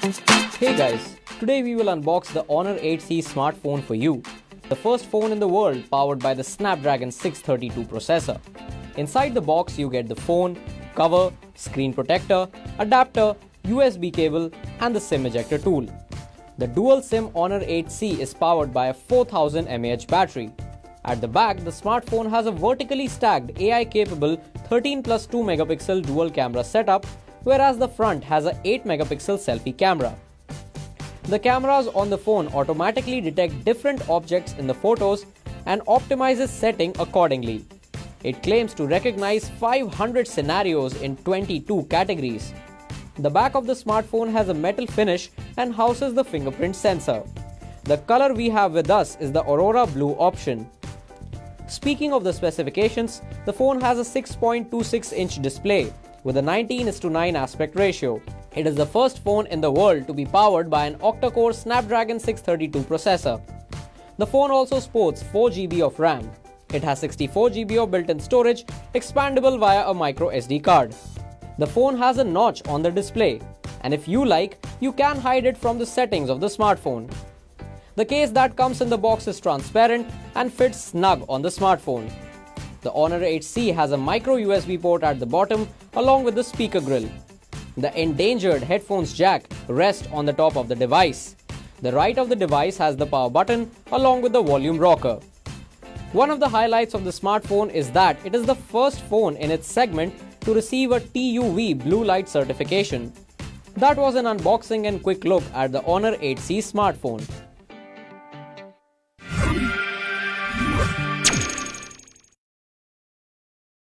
Hey guys, today we will unbox the Honor 8C smartphone for you. The first phone in the world powered by the Snapdragon 632 processor. Inside the box you get the phone, cover, screen protector, adapter, USB cable and the SIM ejector tool. The dual SIM Honor 8C is powered by a 4000 mAh battery. At the back, the smartphone has a vertically stacked AI-capable 13 plus 2 megapixel dual camera setup, whereas the front has a 8 megapixel selfie camera. The cameras on the phone automatically detect different objects in the photos and optimizes setting accordingly. It claims to recognize 500 scenarios in 22 categories. The back of the smartphone has a metal finish and houses the fingerprint sensor. The color we have with us is the Aurora Blue option. Speaking of the specifications, the phone has a 6.26-inch display with a 19:9 aspect ratio. It is the first phone in the world to be powered by an octa-core Snapdragon 632 processor. The phone also sports 4 GB of RAM. It has 64 GB of built-in storage, expandable via a micro SD card. The phone has a notch on the display, and if you like, you can hide it from the settings of the smartphone. The case that comes in the box is transparent and fits snug on the smartphone. The Honor 8C has a micro USB port at the bottom along with the speaker grill. The endangered headphones jack rests on the top of the device. The right of the device has the power button along with the volume rocker. One of the highlights of the smartphone is that it is the first phone in its segment to receive a TUV blue light certification. That was an unboxing and quick look at the Honor 8C smartphone.